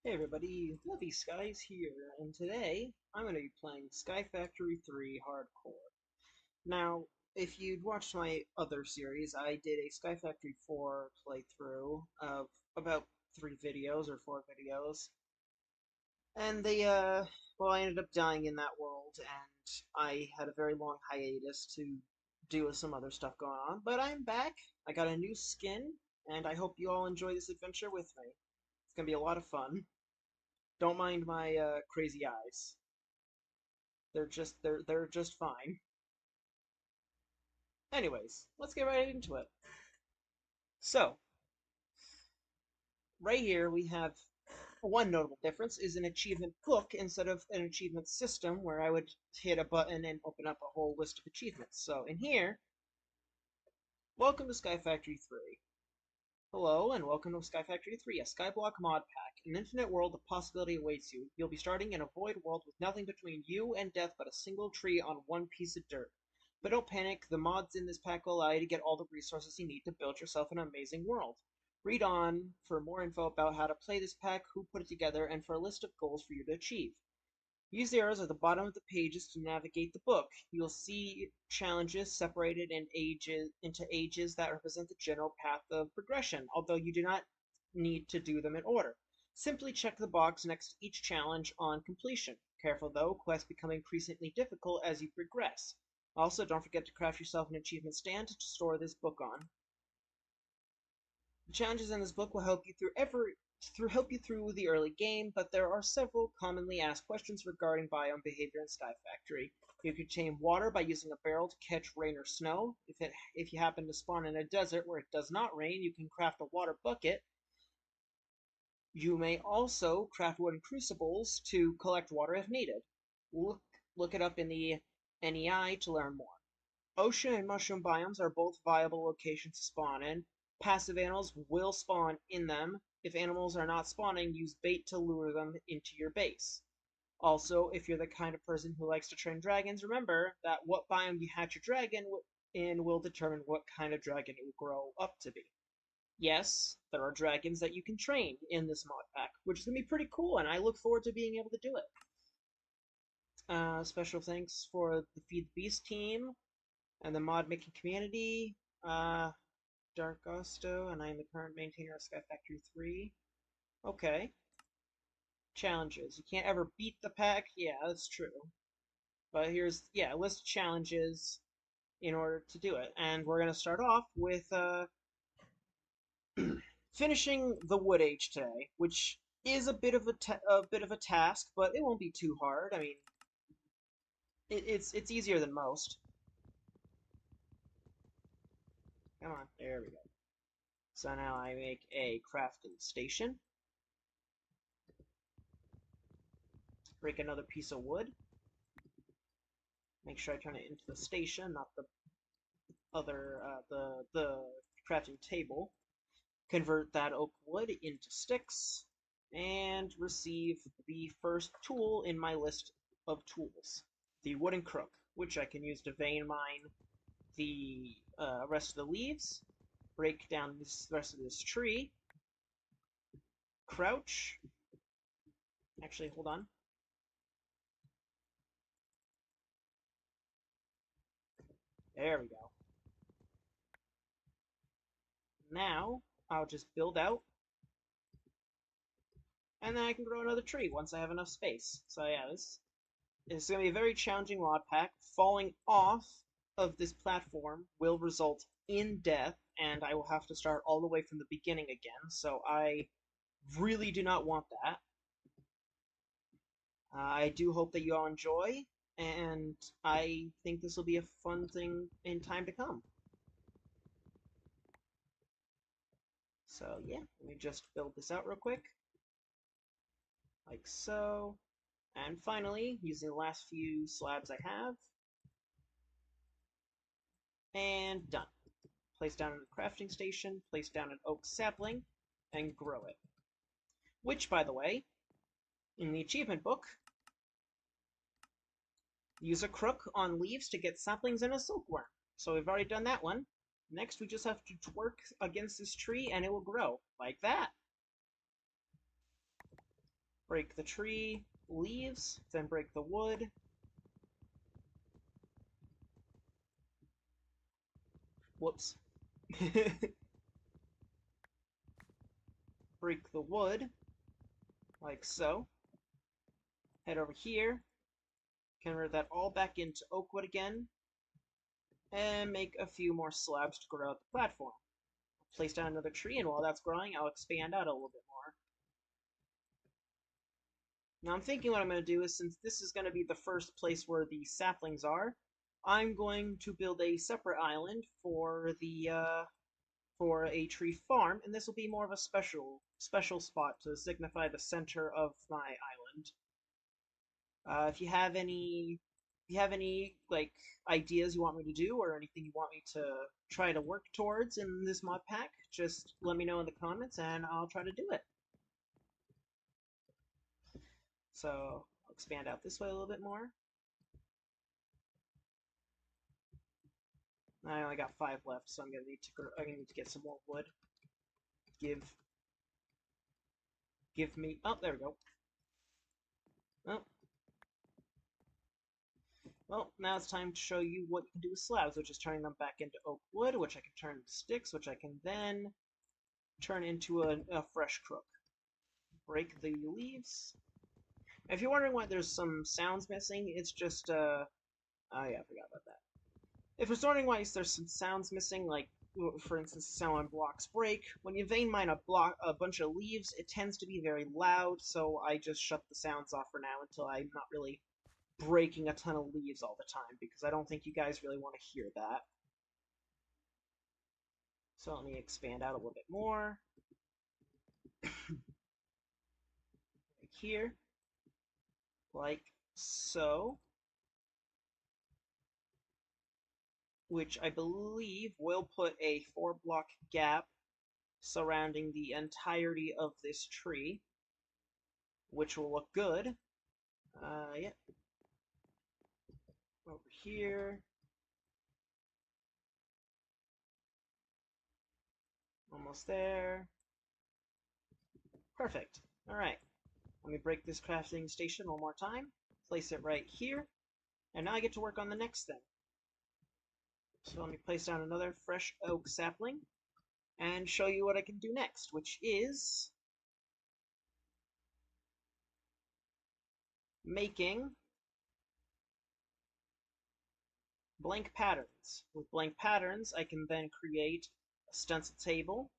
Hey everybody, Lovey Skies here, and today I'm going to be playing Sky Factory 3 Hardcore. Now, if you'd watched my other series, I did a Sky Factory 4 playthrough of about 3 videos or 4 videos, and well, I ended up dying in that world, and I had a very long hiatus to do with some other stuff going on, but I'm back, I got a new skin, and I hope you all enjoy this adventure with me. It's going to be a lot of fun. Don't mind my crazy eyes. They're just fine. Anyways, let's get right into it. So, right here we have one notable difference is an achievement book instead of an achievement system where I would hit a button and open up a whole list of achievements. So in here, welcome to Sky Factory 3. Hello and welcome to Sky Factory 3, a Skyblock mod pack. An infinite world of possibility awaits you. You'll be starting in a void world with nothing between you and death but a single tree on one piece of dirt. But don't panic, the mods in this pack will allow you to get all the resources you need to build yourself an amazing world. Read on for more info about how to play this pack, who put it together, and for a list of goals for you to achieve. Use the arrows at the bottom of the pages to navigate the book. You will see challenges separated into ages that represent the general path of progression, although you do not need to do them in order. Simply check the box next to each challenge on completion. Careful though, quests become increasingly difficult as you progress. Also, don't forget to craft yourself an achievement stand to store this book on. The challenges in this book will help you through the early game, but there are several commonly asked questions regarding biome behavior in Sky Factory. You can tame water by using a barrel to catch rain or snow. If you happen to spawn in a desert where it does not rain, you can craft a water bucket. You may also craft wooden crucibles to collect water if needed. Look look it up in the NEI to learn more. Ocean and mushroom biomes are both viable locations to spawn in. Passive animals will spawn in them. If animals are not spawning, use bait to lure them into your base. Also, if you're the kind of person who likes to train dragons, remember that what biome you hatch your dragon in will determine what kind of dragon it will grow up to be. Yes, there are dragons that you can train in this mod pack, which is going to be pretty cool, and I look forward to being able to do it. Special thanks for the Feed the Beast team and the mod making community. Uh, Dark Gusto, and I am the current maintainer of Sky Factory 3. Okay. Challenges. You can't ever beat the pack. Yeah, that's true. But here's, yeah, a list of challenges in order to do it. And we're going to start off with finishing the Wood Age today, which is a bit of a task, but it won't be too hard. I mean, it's easier than most. Come on, there we go. So now I make a crafting station, break another piece of wood, make sure I turn it into the station, not the other the crafting table. Convert that oak wood into sticks, and receive the first tool in my list of tools, the wooden crook, which I can use to vein mine the rest of the leaves, break down the rest of this tree, crouch. Actually, hold on. There we go. Now I'll just build out, and then I can grow another tree once I have enough space. So yeah, this is going to be a very challenging mod pack. Falling off of this platform will result in death, and I will have to start all the way from the beginning again, so I really do not want that. I do hope that you all enjoy, and I think this will be a fun thing in time to come. So yeah, let me just build this out real quick, like so. And finally, using the last few slabs I have, and done. Place down a crafting station, place down an oak sapling, and grow it. Which, by the way, in the achievement book, use a crook on leaves to get saplings and a silkworm. So we've already done that one. Next, we just have to twerk against this tree and it will grow, like that. break the tree leaves, then break the wood. Whoops. Break the wood, like so. Head over here, convert that all back into oak wood again, and make a few more slabs to grow out the platform. Place down another tree, and while that's growing, I'll expand out a little bit more. Now I'm thinking what I'm going to do is, since this is going to be the first place where the saplings are, I'm going to build a separate island for for a tree farm, and this will be more of a special spot to signify the center of my island. If you have any like ideas you want me to do or anything you want me to try to work towards in this mod pack, just let me know in the comments and I'll try to do it. So I'll expand out this way a little bit more. I only got 5 left, so I'm gonna need to get some more wood. Give me. Oh, there we go. Oh. Well, now it's time to show you what you can do with slabs, which is turning them back into oak wood, which I can turn into sticks, which I can then turn into a fresh crook. Break the leaves. If you're wondering why there's some sounds missing, it's just, oh yeah, I forgot about that. If you're wondering why there's some sounds missing, like, for instance, the sound when blocks break, when you vein mine a bunch of leaves, it tends to be very loud, so I just shut the sounds off for now until I'm not really breaking a ton of leaves all the time, because I don't think you guys really want to hear that. So let me expand out a little bit more. Right here. Like so. Which I believe will put a 4-block gap surrounding the entirety of this tree, which will look good. Yeah. Over here. Almost there. Perfect. Alright. Let me break this crafting station one more time. Place it right here. And now I get to work on the next thing. So let me place down another fresh oak sapling and show you what I can do next, which is making blank patterns. With blank patterns, I can then create a stencil table,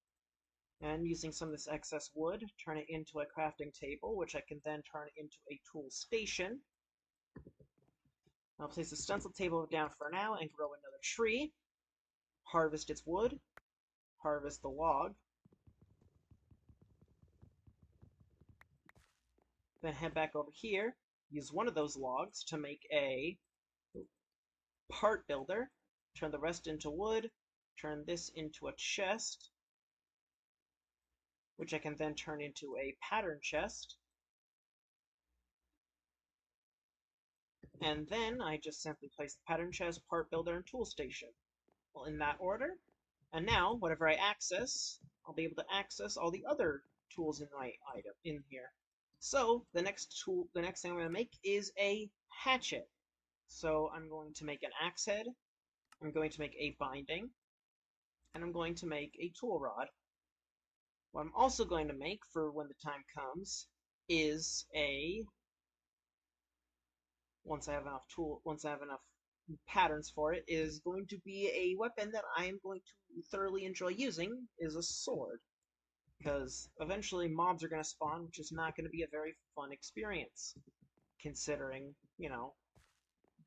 and using some of this excess wood, turn it into a crafting table, which I can then turn into a tool station. I'll place the stencil table down for now and grow another tree. Harvest its wood. Harvest the log. Then head back over here. Use one of those logs to make a part builder. Turn the rest into wood. Turn this into a chest, which I can then turn into a pattern chest. And then I just simply place the pattern chest, part builder, and tool station. Well, in that order. And now, whatever I access, I'll be able to access all the other tools in my item in here. So the next thing I'm going to make is a hatchet. So I'm going to make an axe head. I'm going to make a binding, and I'm going to make a tool rod. What I'm also going to make for when the time comes is once I have enough patterns for it, is going to be a weapon that I am going to thoroughly enjoy using, is a sword. Because eventually mobs are going to spawn, which is not going to be a very fun experience. Considering, you know,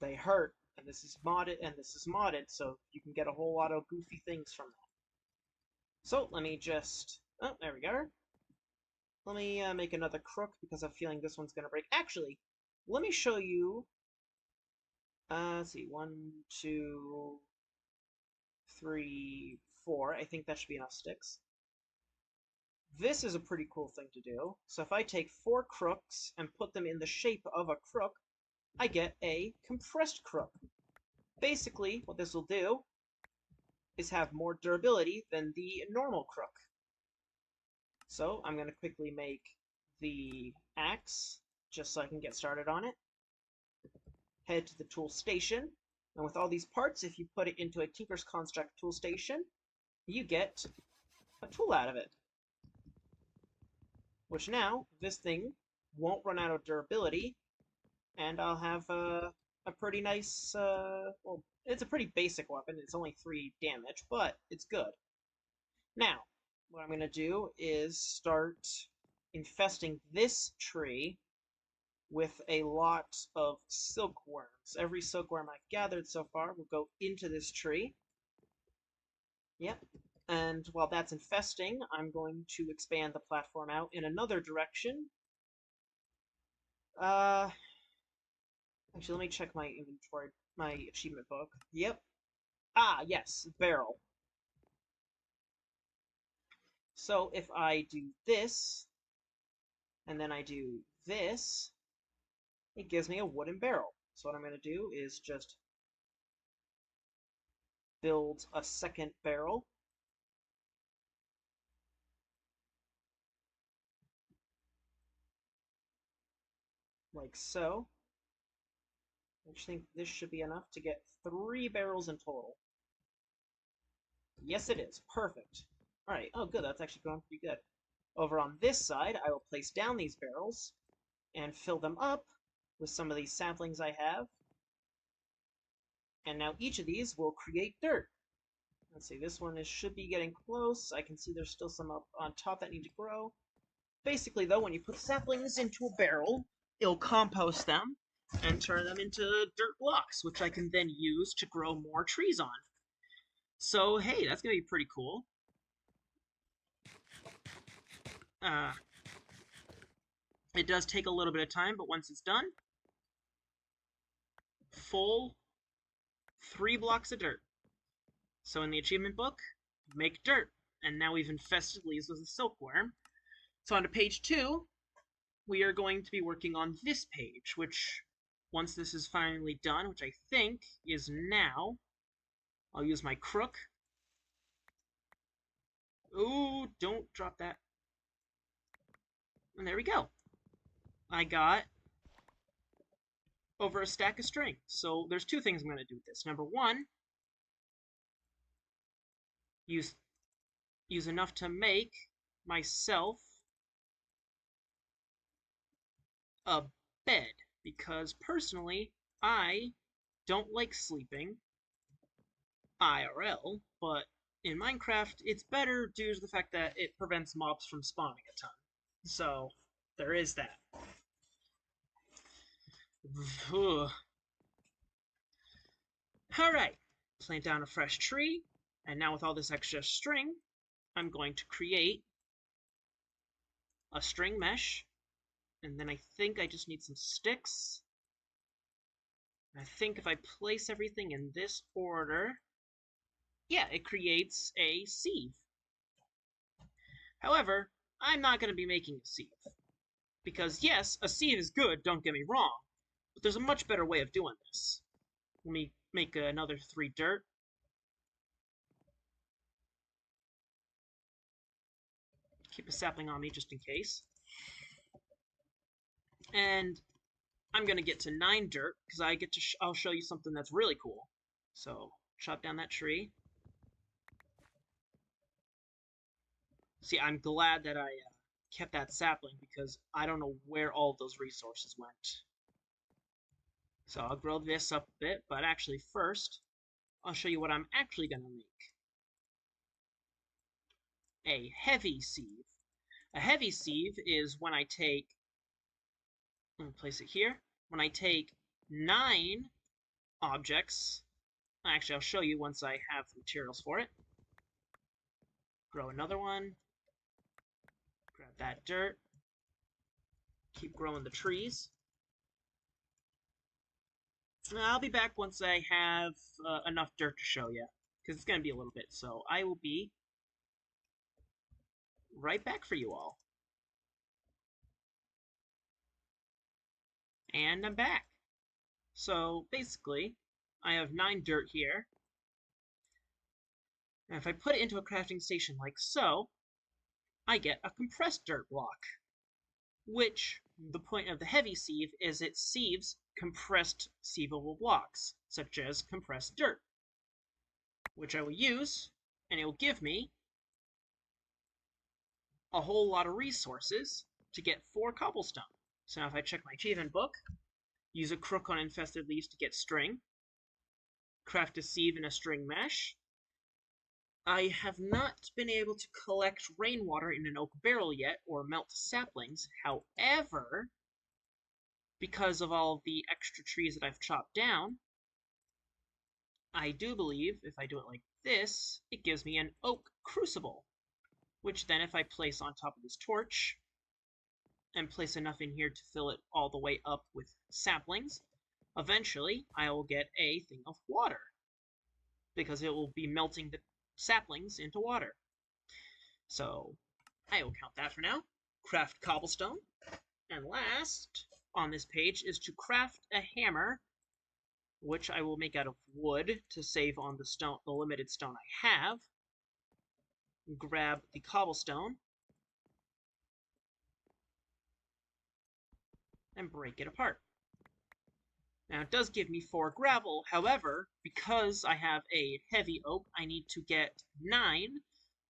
they hurt, and this is modded, so you can get a whole lot of goofy things from that. So, let me just... Oh, there we go. Let me make another crook, because I'm feeling this one's going to break. Actually, let me show you... let's see, 1, 2, 3, 4. I think that should be enough sticks. This is a pretty cool thing to do. So if I take 4 crooks and put them in the shape of a crook, I get a compressed crook. Basically, what this will do is have more durability than the normal crook. So I'm going to quickly make the axe, just so I can get started on it. Head to the tool station, and with all these parts, if you put it into a Tinker's Construct tool station, you get a tool out of it. Which now, this thing won't run out of durability, and I'll have a pretty nice, well, it's a pretty basic weapon. It's only 3 damage, but it's good. Now, what I'm going to do is start infesting this tree with a lot of silkworms. Every silkworm I've gathered so far will go into this tree. Yep. And while that's infesting, I'm going to expand the platform out in another direction. Actually, let me check my inventory, my achievement book. Yep. Ah, yes, barrel. So if I do this, and then I do this, it gives me a wooden barrel. So what I'm going to do is just build a second barrel. Like so. I think this should be enough to get 3 barrels in total. Yes, it is. Perfect. Alright, oh good, that's actually going pretty good. Over on this side, I will place down these barrels and fill them up with some of these saplings I have. And now each of these will create dirt. Let's see, this one should be getting close. I can see there's still some up on top that need to grow. Basically, though, when you put saplings into a barrel, it'll compost them and turn them into dirt blocks, which I can then use to grow more trees on. So, hey, that's going to be pretty cool. It does take a little bit of time, but once it's done, full 3 blocks of dirt. So in the achievement book, make dirt. And now we've infested leaves with a silkworm. So on to page 2, we are going to be working on this page, which, once this is finally done, which I think is now, I'll use my crook. Ooh, don't drop that. And there we go. I got over a stack of string. So there's 2 things I'm going to do with this. Number 1, use enough to make myself a bed, because personally, I don't like sleeping IRL, but in Minecraft, it's better due to the fact that it prevents mobs from spawning a ton. So, there is that. Alright, plant down a fresh tree, and now with all this extra string, I'm going to create a string mesh, and then I think I just need some sticks. I think if I place everything in this order, yeah, it creates a sieve. However, I'm not going to be making a sieve. Because yes, a sieve is good, don't get me wrong, but there's a much better way of doing this. Let me make another 3 dirt. Keep a sapling on me just in case. And I'm going to get to 9 dirt, because I get to I'll show you something that's really cool. So, chop down that tree. See, I'm glad that I kept that sapling, because I don't know where all of those resources went. So I'll grow this up a bit, but actually first, I'll show you what I'm actually going to make. A heavy sieve. A heavy sieve is when I take, I'm going to place it here, when I take 9 objects, actually I'll show you once I have the materials for it. Grow another one, grab that dirt, keep growing the trees. I'll be back once I have enough dirt to show you, because it's going to be a little bit, so I will be right back for you all. And I'm back. So basically, I have 9 dirt here. And if I put it into a crafting station like so, I get a compressed dirt block. which the point of the heavy sieve is it sieves compressed sievable blocks, such as compressed dirt, which I will use, and it will give me a whole lot of resources to get 4 cobblestone. So now if I check my achievement book, use a crook on infested leaves to get string, craft a sieve and a string mesh. I have not been able to collect rainwater in an oak barrel yet, or melt saplings. However, because of all the extra trees that I've chopped down, I do believe if I do it like this, it gives me an oak crucible, which then if I place on top of this torch, and place enough in here to fill it all the way up with saplings, eventually I will get a thing of water, because it will be melting the saplings into water. So I will count that for now. Craft cobblestone. And last on this page is to craft a hammer, which I will make out of wood to save on the limited stone I have. Grab the cobblestone and break it apart. Now it does give me 4 gravel, however, because I have a heavy oak, I need to get 9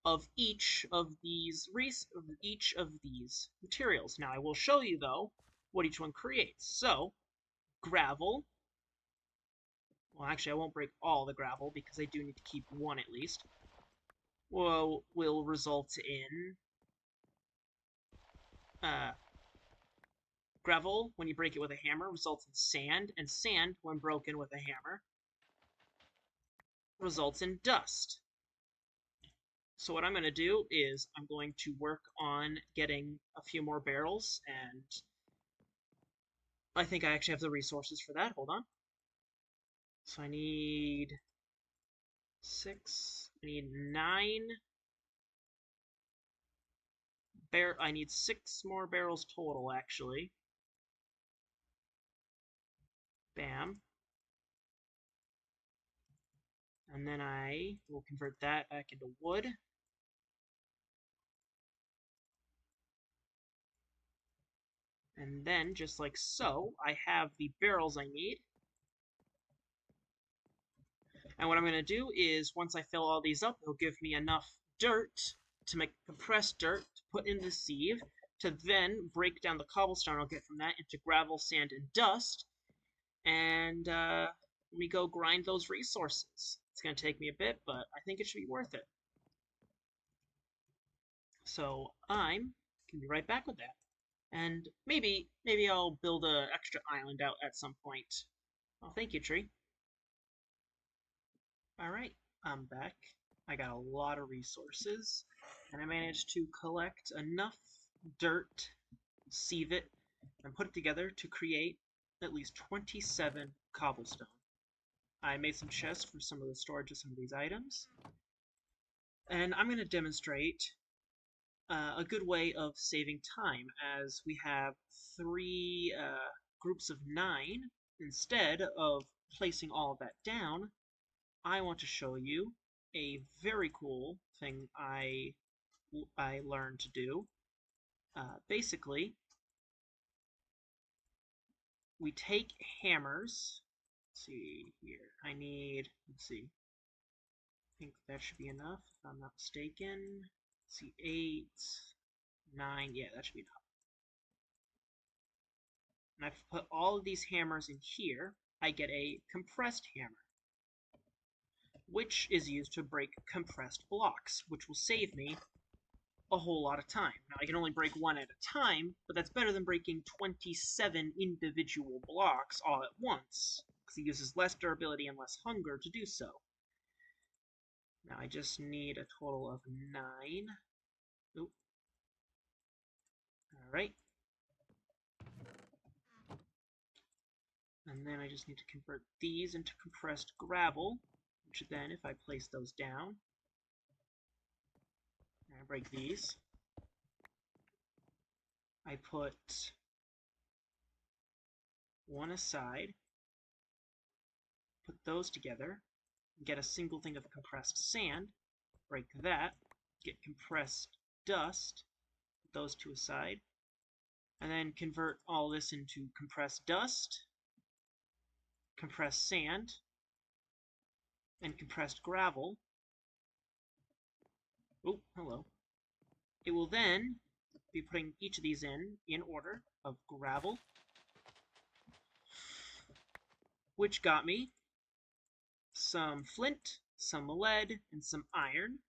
of each of these materials. Now I will show you though what each one creates. So gravel. Well, actually, I won't break all the gravel because I do need to keep 1 at least. Will result in gravel, when you break it with a hammer, results in sand, and sand, when broken with a hammer, results in dust. So what I'm going to do is I'm going to work on getting a few more barrels, and I think I actually have the resources for that. Hold on. So I need 6, I need 9, I need 6 more barrels total, actually. Bam. And then I will convert that back into wood. And then, just like so, I have the barrels I need. And what I'm going to do is, once I fill all these up, it'll give me enough dirt to make compressed dirt to put in the sieve, to then break down the cobblestone I'll get from that into gravel, sand, and dust. And we go grind those resources. It's going to take me a bit, but I think it should be worth it. So I'm going to be right back with that. And maybe I'll build an extra island out at some point. Oh, thank you, tree. Alright, I'm back. I got a lot of resources, and I managed to collect enough dirt, sieve it, and put it together to create at least 27 cobblestone. I made some chests for some of the storage of some of these items, and I'm going to demonstrate a good way of saving time, as we have 3 groups of 9. Instead of placing all of that down, I want to show you a very cool thing I learned to do. Basically, we take hammers. Let's see here. Let's see. I think that should be enough, if I'm not mistaken. Let's see, 8, 9. Yeah, that should be enough. And I've put all of these hammers in here. I get a compressed hammer, which is used to break compressed blocks, which will save me a whole lot of time. Now, I can only break 1 at a time, but that's better than breaking 27 individual blocks all at once, because it uses less durability and less hunger to do so. Now, I just need a total of 9. Oop. Alright. And then I just need to convert these into compressed gravel, which then, if I place those down, and I break these, I put 1 aside, put those together, get a single thing of compressed sand, break that, get compressed dust, put those 2 aside, and then convert all this into compressed dust, compressed sand, and compressed gravel. Oh, hello. It will then be putting each of these in order of gravel, which got me some flint, some lead, and some iron.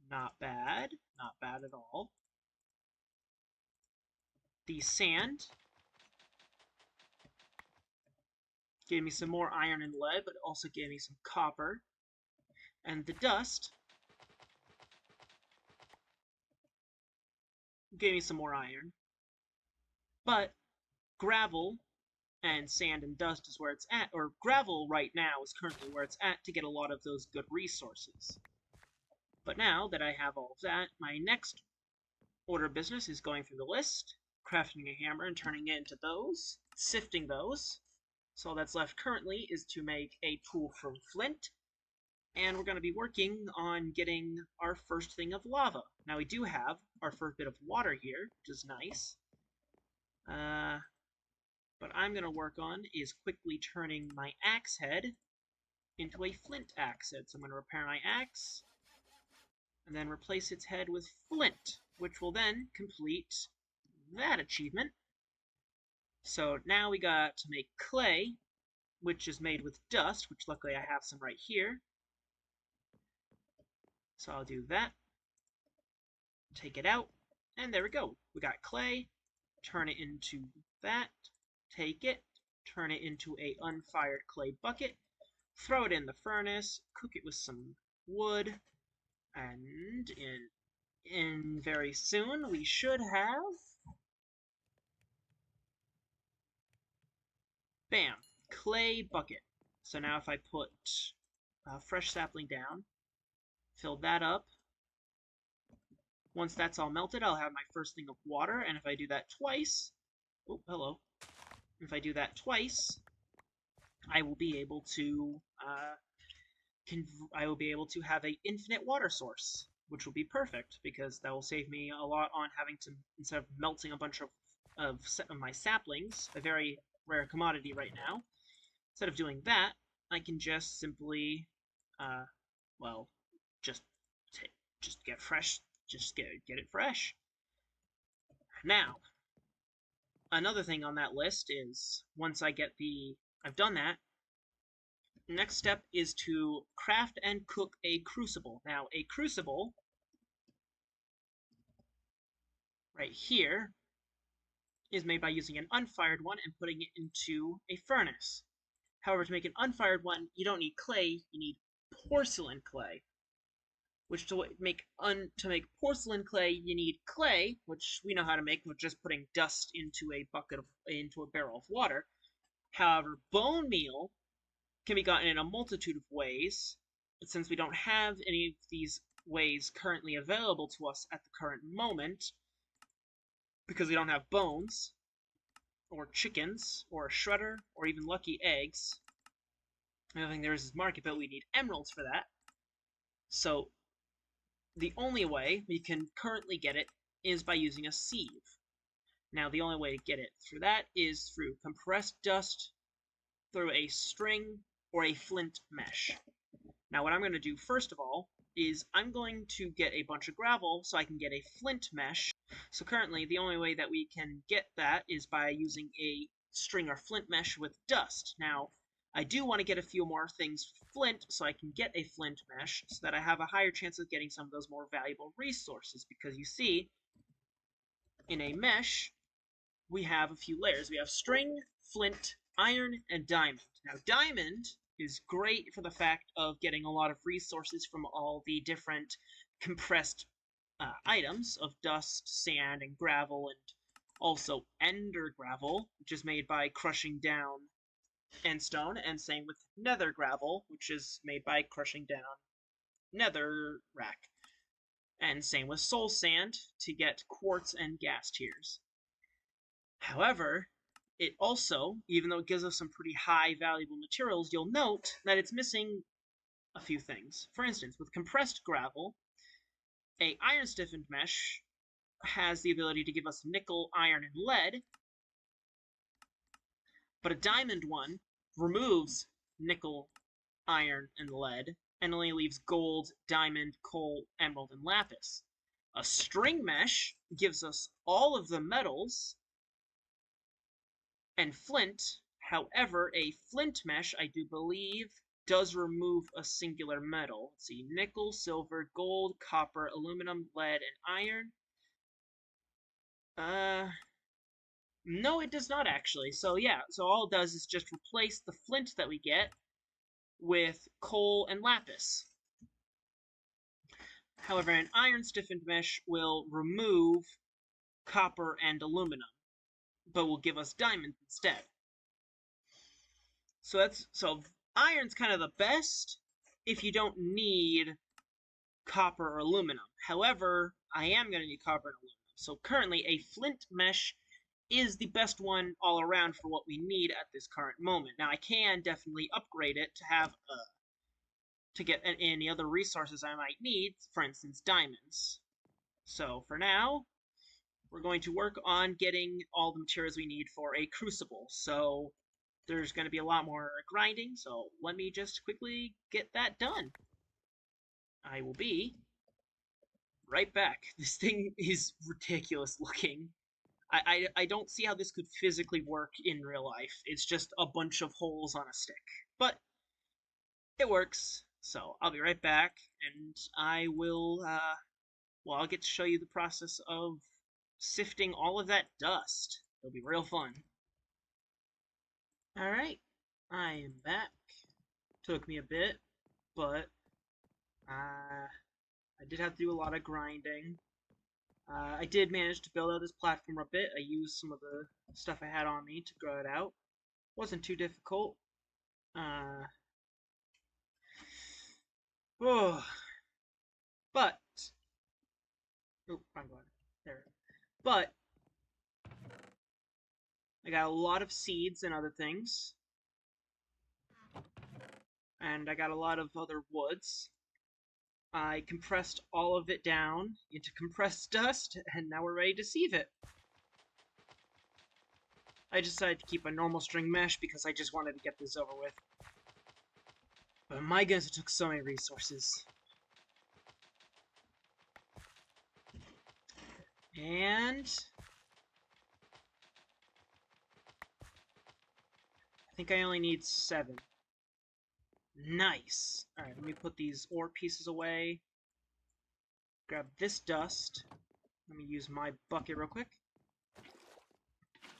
Not bad. Not bad at all. The sand gave me some more iron and lead, but also gave me some copper. And the dust gave me some more iron. But gravel and sand and dust is where it's at, or gravel right now is currently where it's at to get a lot of those good resources. But now that I have all of that, my next order of business is going through the list, crafting a hammer and turning it into those, sifting those. So all that's left currently is to make a tool from flint, and we're going to be working on getting our first thing of lava. Now we do have our first bit of water here, which is nice. What I'm going to work on is quickly turning my axe head into a flint axe head. So I'm going to repair my axe, and then replace its head with flint, which will then complete that achievement. So now we got to make clay, which is made with dust, which luckily I have some right here. So I'll do that, take it out, and there we go. We got clay, turn it into that, take it, turn it into a unfired clay bucket, throw it in the furnace, cook it with some wood, and in very soon we should have, bam, clay bucket. So now if I put fresh sapling down, fill that up, once that's all melted, I'll have my first thing of water, and if I do that twice, oh, hello. If I do that twice, I will be able to have an infinite water source, which will be perfect because that will save me a lot on having to, instead of melting a bunch of my saplings, a very rare commodity right now. Instead of doing that, I can just simply, well, just get fresh. Just get it fresh. Now, another thing on that list is, once I get I've done that, next step is to craft and cook a crucible. Now, a crucible, right here, is made by using an unfired one and putting it into a furnace. However, to make an unfired one, you don't need clay, you need porcelain clay. Which to make porcelain clay, you need clay, which we know how to make with just putting dust into a barrel of water. However, bone meal can be gotten in a multitude of ways, but since we don't have any of these ways currently available to us at the current moment, because we don't have bones, or chickens, or a shredder, or even lucky eggs, the only thing there is market, but we need emeralds for that. So the only way we can currently get it is by using a sieve. Now, the only way to get it through that is through compressed dust, through a string, or a flint mesh. Now, what I'm going to do first of all is I'm going to get a bunch of gravel so I can get a flint mesh. So currently, the only way that we can get that is by using a string or flint mesh with dust. Now, I do want to get a few more things flint so I can get a flint mesh so that I have a higher chance of getting some of those more valuable resources, because you see, in a mesh, we have a few layers. We have string, flint, iron, and diamond. Now, diamond is great for the fact of getting a lot of resources from all the different compressed items of dust, sand, and gravel, and also ender gravel, which is made by crushing down endstone, and same with nether gravel, which is made by crushing down netherrack. And same with soul sand to get quartz and ghast tears. However, it also, even though it gives us some pretty high valuable materials, you'll note that it's missing a few things. For instance, with compressed gravel, a iron stiffened mesh has the ability to give us nickel, iron, and lead, but a diamond one removes nickel, iron, and lead, and only leaves gold, diamond, coal, emerald, and lapis. A string mesh gives us all of the metals and flint. However, a flint mesh, I do believe, does remove a singular metal. Let's see, nickel, silver, gold, copper, aluminum, lead, and iron. No, it does not actually. So yeah, so all it does is just replace the flint that we get with coal and lapis. However, an iron stiffened mesh will remove copper and aluminum, but will give us diamonds instead. So iron's kind of the best if you don't need copper or aluminum. However, I am going to need copper and aluminum. So currently, a flint mesh is the best one all around for what we need at this current moment. Now, I can definitely upgrade it to have to get any other resources I might need, for instance, diamonds. So for now, we're going to work on getting all the materials we need for a crucible. So there's going to be a lot more grinding, so let me just quickly get that done. I will be right back. This thing is ridiculous looking. I don't see how this could physically work in real life. It's just a bunch of holes on a stick. But it works. So I'll be right back, and I will, well, I'll get to show you the process of sifting all of that dust. It'll be real fun. Alright, I am back. Took me a bit, but I did have to do a lot of grinding. I did manage to build out this platform a bit. I used some of the stuff I had on me to grow it out. Wasn't too difficult. Oh, but oh, wrong one. There. But I got a lot of seeds and other things, and I got a lot of other woods. I compressed all of it down into compressed dust, and now we're ready to sieve it. I decided to keep a normal string mesh because I just wanted to get this over with. But my goodness, it took so many resources. And I think I only need 7. Nice. Alright, let me put these ore pieces away. Grab this dust. Let me use my bucket real quick.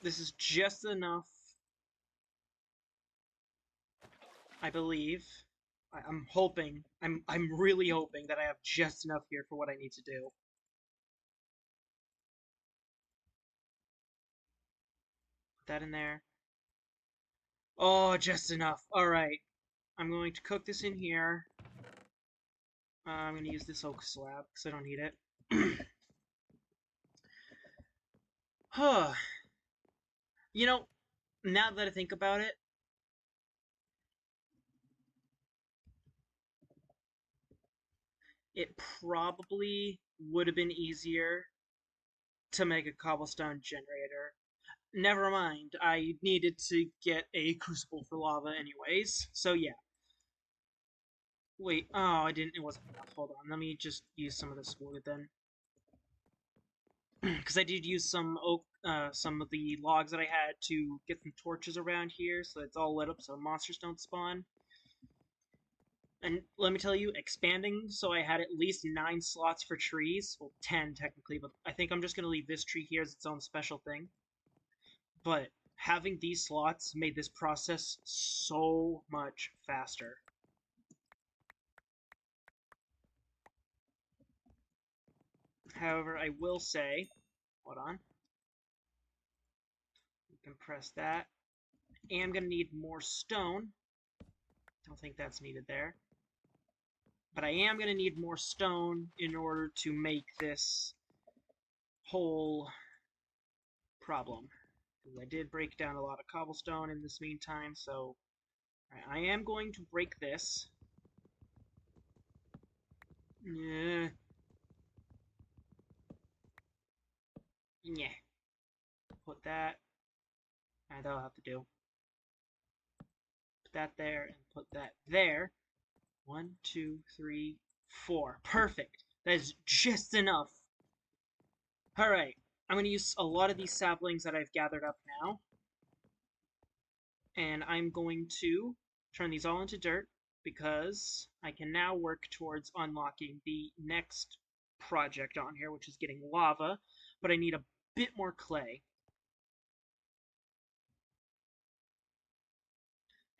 This is just enough, I believe. I'm hoping, I'm really hoping that I have just enough here for what I need to do. Put that in there. Oh, just enough. Alright. I'm going to cook this in here. I'm going to use this oak slab because I don't need it. Huh. You know, now that I think about it, it probably would have been easier to make a cobblestone generator. Never mind, I needed to get a crucible for lava anyways, so yeah. Wait, oh, I didn't, it wasn't enough. Hold on, let me just use some of this wood then. Because I did use some oak, some of the logs that I had to get some torches around here, so it's all lit up so monsters don't spawn. And let me tell you, expanding so I had at least 9 slots for trees, well 10 technically, but I think I'm just going to leave this tree here as its own special thing. But having these slots made this process so much faster. However, I will say, hold on, compress that. I am going to need more stone. Don't think that's needed there. But I am going to need more stone in order to make this whole problem. Because I did break down a lot of cobblestone in this meantime, so I am going to break this. Yeah. Yeah. Put that. And that'll have to do. Put that there and put that there. 1, 2, 3, 4. Perfect. That is just enough. Alright. I'm going to use a lot of these saplings that I've gathered up now. And I'm going to turn these all into dirt because I can now work towards unlocking the next project on here, which is getting lava, but I need a bit more clay.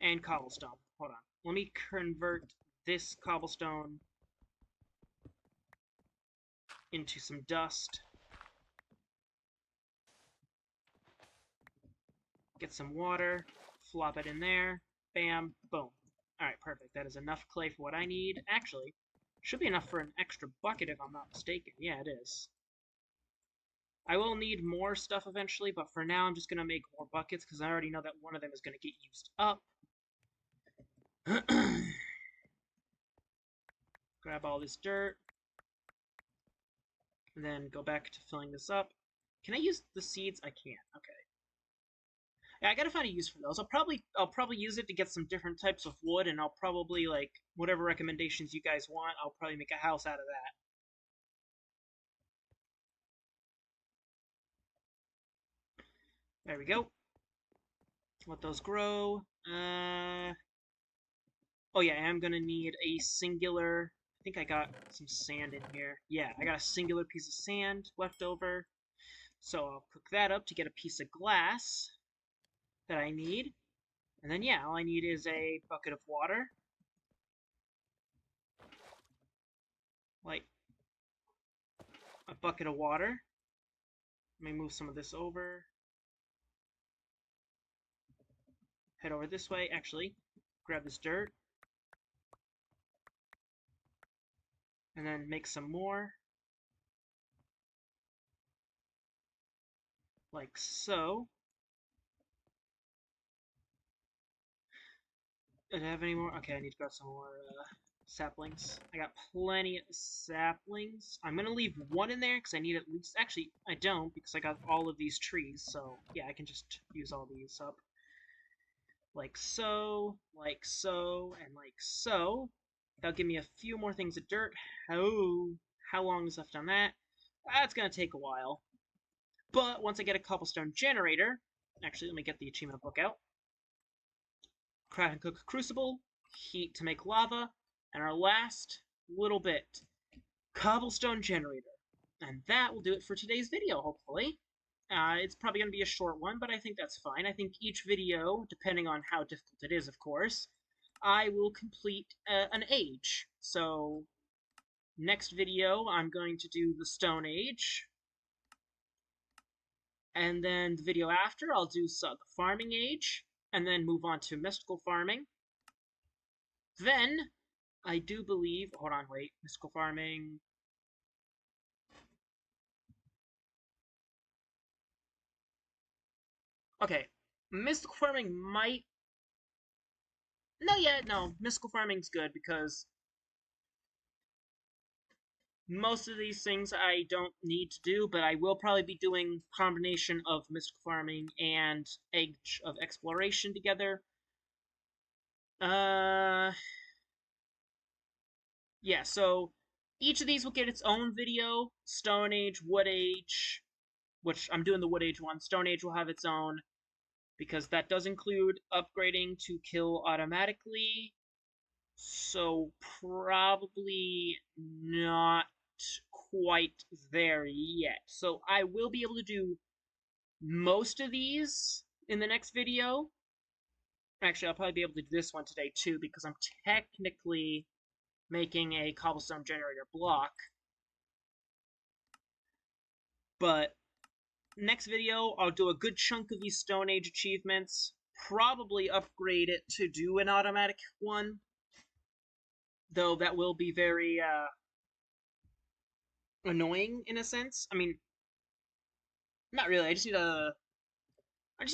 And cobblestone. Hold on. Let me convert this cobblestone into some dust. Get some water, flop it in there, bam, boom. Alright, perfect. That is enough clay for what I need. Actually, should be enough for an extra bucket if I'm not mistaken. Yeah, it is. I will need more stuff eventually, but for now I'm just going to make more buckets because I already know that one of them is going to get used up. Grab all this dirt. And then go back to filling this up. Can I use the seeds? I can't. Okay. Yeah, I gotta find a use for those. I'll probably use it to get some different types of wood, and I'll probably, like, whatever recommendations you guys want, I'll probably make a house out of that. There we go. Let those grow. Oh yeah, I'm gonna need a singular... I think I got some sand in here. Yeah, I got a singular piece of sand left over. So I'll cook that up to get a piece of glass that I need. And then, yeah, all I need is a bucket of water. Like, a bucket of water. Let me move some of this over. Head over this way, actually. Grab this dirt. And then make some more. Like so. Did I have any more? Okay, I need to grab some more saplings. I got plenty of saplings. I'm going to leave one in there because I need at least... Actually, I don't because I got all of these trees. So, yeah, I can just use all these up. Like so, and like so. That'll give me a few more things of dirt. How long is left on that? That's going to take a while. But once I get a cobblestone generator... Actually, let me get the achievement book out. Craft and cook crucible, heat to make lava, and our last little bit, cobblestone generator. And that will do it for today's video, hopefully. It's probably going to be a short one, but I think that's fine. I think each video, depending on how difficult it is, of course, I will complete an age. So, next video, I'm going to do the Stone Age. And then the video after, I'll do the Farming Age, and then move on to Mystical Farming. Then, I do believe... Hold on, wait. Mystical Farming... Okay. Mystical Farming might... No, yeah, no. Mystical Farming's good because most of these things I don't need to do, but I will probably be doing combination of Mystical Farming and Age of Exploration together. Yeah, so each of these will get its own video. Stone Age, Wood Age, which I'm doing the Wood Age one. Stone Age will have its own, because that does include upgrading to kill automatically. So probably not quite there yet. So I will be able to do most of these in the next video. Actually, I'll probably be able to do this one today too, because I'm technically making a cobblestone generator block. But next video, I'll do a good chunk of these Stone Age achievements, probably upgrade it to do an automatic one, though that will be very annoying in a sense. I mean, not really. I just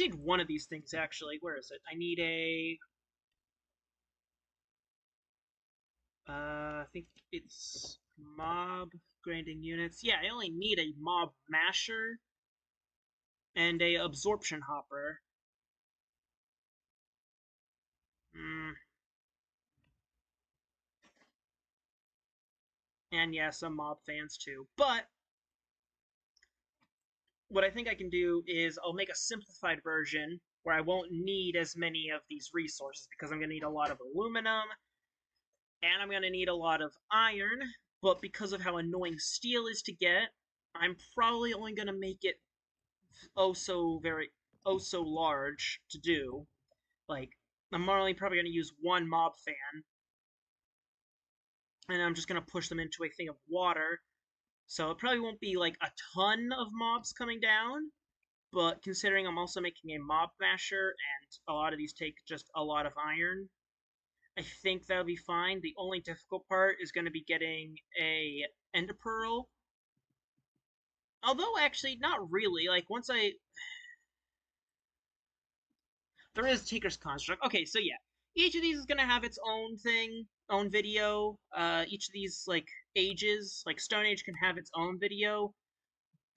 need one of these things actually. Where is it? I need a I think it's mob grinding units. Yeah, I only need a mob masher and a absorption hopper. And yeah, some mob fans too. But what I think I can do is I'll make a simplified version where I won't need as many of these resources because I'm going to need a lot of aluminum and I'm going to need a lot of iron. But because of how annoying steel is to get, I'm probably only going to make it oh so large to do. Like, I'm only probably going to use one mob fan, and I'm just going to push them into a thing of water. So it probably won't be like a ton of mobs coming down, but considering I'm also making a mob masher and a lot of these take just a lot of iron, I think that'll be fine. The only difficult part is going to be getting a ender pearl. Although actually not really. Like once I there is Tinker's Construct. Okay, so yeah. Each of these is gonna have its own thing, own video. Each of these like ages, like Stone Age can have its own video,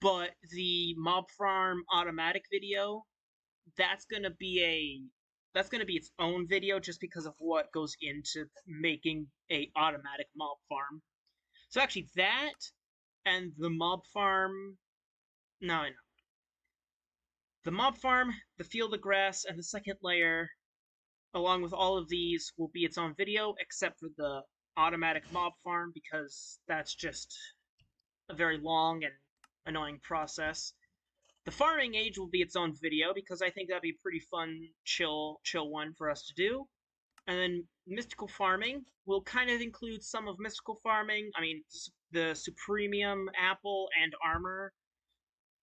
but the Mob Farm automatic video, that's gonna be its own video just because of what goes into making a automatic mob farm. So actually that and the mob farm no, the mob farm, the field of grass, and the second layer, along with all of these, will be its own video, except for the automatic mob farm, because that's just a very long and annoying process. The farming age will be its own video, because I think that'd be a pretty fun, chill one for us to do. And then mystical farming will kind of include some of mystical farming. I mean, the Supremium apple and armor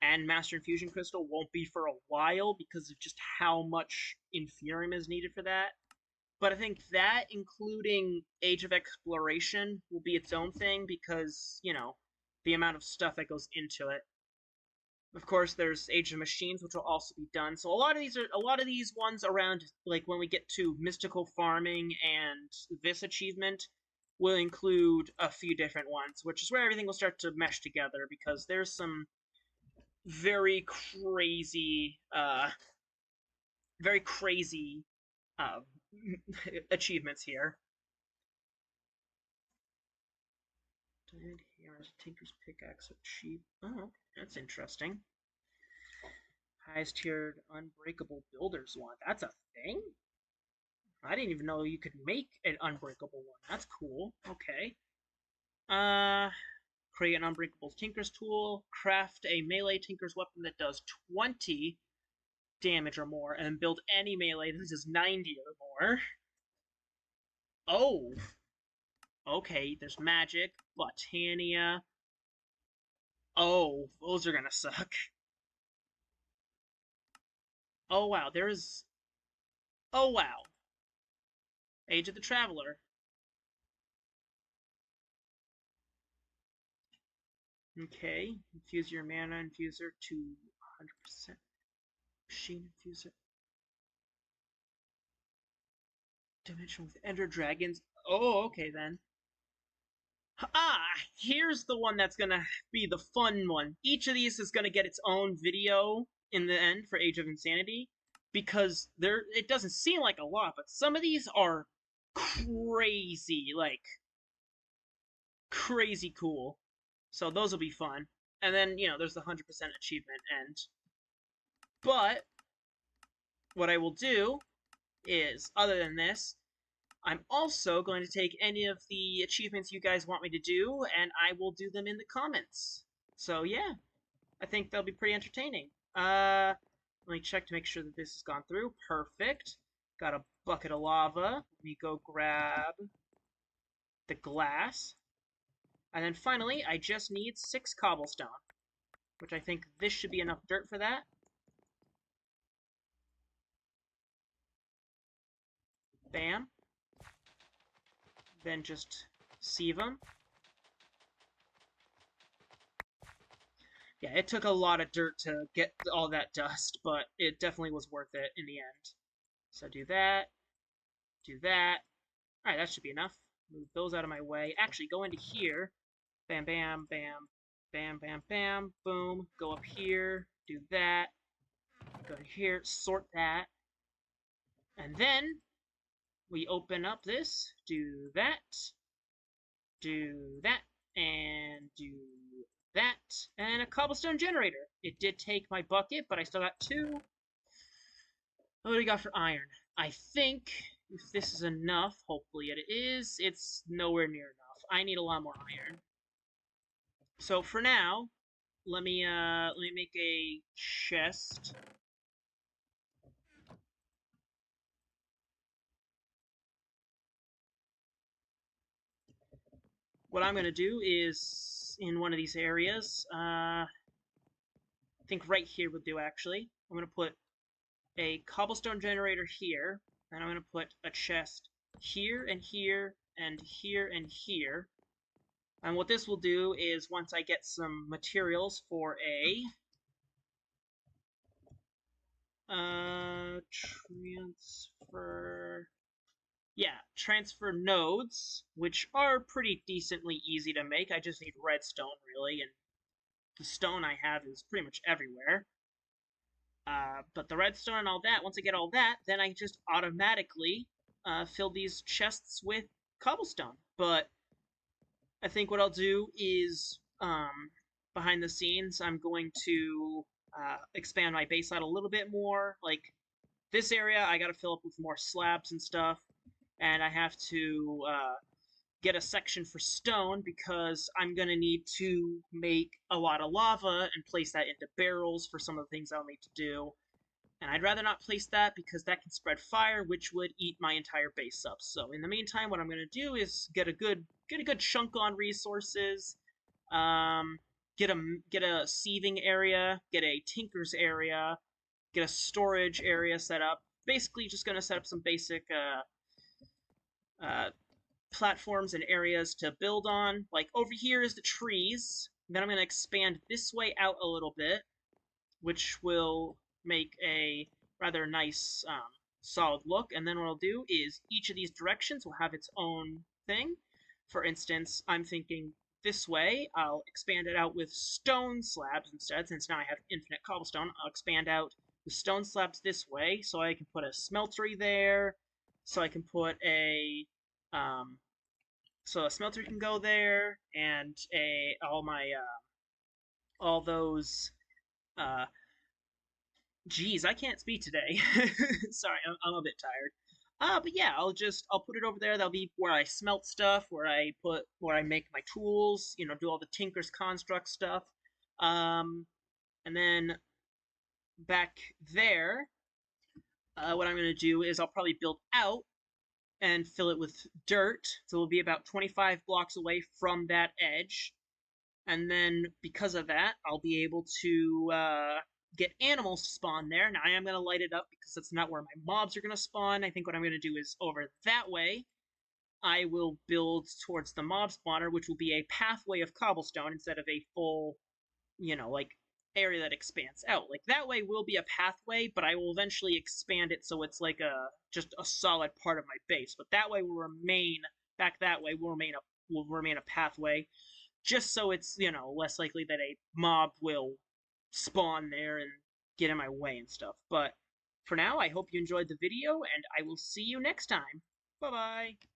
and Master Infusion Crystal won't be for a while because of just how much Inferium is needed for that. But I think that, including Age of Exploration, will be its own thing because, you know, the amount of stuff that goes into it. Of course, there's Age of Machines, which will also be done. So a lot of these ones around, like when we get to mystical farming and this achievement, will include a few different ones, which is where everything will start to mesh together because there's some very crazy, very crazy uh, achievements here. Here's Tinker's Pickaxe so cheap. Oh, okay. That's interesting. Highest tiered Unbreakable Builders one. That's a thing? I didn't even know you could make an Unbreakable one. That's cool. Okay. Create an Unbreakable Tinker's tool. Craft a melee Tinker's weapon that does 20 damage or more, and build any melee that does 90 or more. Oh! Okay, there's magic, Botania. Oh, those are gonna suck. Oh wow, there's. Oh wow. Age of the Traveler. Okay, infuse your mana infuser to 100%. Machine infuser. Dimension with Ender Dragons. Oh, okay then. Ah, here's the one that's gonna be the fun one. Each of these is gonna get its own video in the end for Age of Insanity because it doesn't seem like a lot, but some of these are crazy, like crazy cool. So those will be fun. And then, you know, there's the 100% achievement end. But what I will do is, other than this, I'm also going to take any of the achievements you guys want me to do, and I will do them in the comments. So yeah, I think they'll be pretty entertaining. Let me check to make sure that this has gone through. Perfect. Got a bucket of lava. Let me go grab the glass. And then finally, I just need 6 cobblestone, which I think this should be enough dirt for that. Bam. Then just sieve them. Yeah, it took a lot of dirt to get all that dust, but it definitely was worth it in the end. So do that. Do that. Alright, that should be enough. Move those out of my way. Actually, go into here. Bam, bam, bam. Bam, bam, bam. Boom. Go up here. Do that. Go to here, sort that, and then we open up this, do that, and do that, and a cobblestone generator. It did take my bucket, but I still got 2. What do we got for iron? I think if this is enough, hopefully it is, it's nowhere near enough. I need a lot more iron. So for now, let me make a chest. What I'm gonna do is in one of these areas, I think right here would do actually. I'm gonna put a cobblestone generator here, and I'm gonna put a chest here and here and here and here. And what this will do is once I get some materials for a transfer nodes, which are pretty decently easy to make. I just need redstone really, and the stone I have is pretty much everywhere. But the redstone and all that, once I get all that, then I just automatically fill these chests with cobblestone. But I think what I'll do is, behind the scenes, I'm going to expand my base out a little bit more. Like, this area, I gotta fill up with more slabs and stuff, and I have to get a section for stone because I'm gonna need to make a lot of lava and place that into barrels for some of the things I'll need to do. And I'd rather not place that because that can spread fire, which would eat my entire base up. So in the meantime, what I'm going to do is get a good chunk on resources, um, get a sieving area, get a tinker's area, get a storage area set up. Basically, just going to set up some basic platforms and areas to build on. Like over here is the trees. Then I'm going to expand this way out a little bit, which will make a rather nice solid look. And then what I'll do is each of these directions will have its own thing. For instance, I'm thinking this way, I'll expand it out with stone slabs instead, since now I have infinite cobblestone. I'll expand out the stone slabs this way, so I can put a smeltery there, so I can put a so a smeltery can go there, and all those Geez, I can't speak today. Sorry, I'm a bit tired. But yeah, I'll put it over there. That'll be where I smelt stuff, where I make my tools, do all the Tinker's Construct stuff. And then back there, what I'm gonna do is I'll probably build out and fill it with dirt. So it'll be about 25 blocks away from that edge. And then because of that, I'll be able to get animals to spawn there. Now I am going to light it up because that's not where my mobs are going to spawn. I think what I'm going to do is over that way, I will build towards the mob spawner, which will be a pathway of cobblestone instead of a full, like area that expands out. Like that way will be a pathway, but I will eventually expand it so it's like just a solid part of my base. But that way will remain will remain a pathway, just so it's less likely that a mob will spawn there and get in my way and stuff. But for now, I hope you enjoyed the video, and I will see you next time. Bye bye.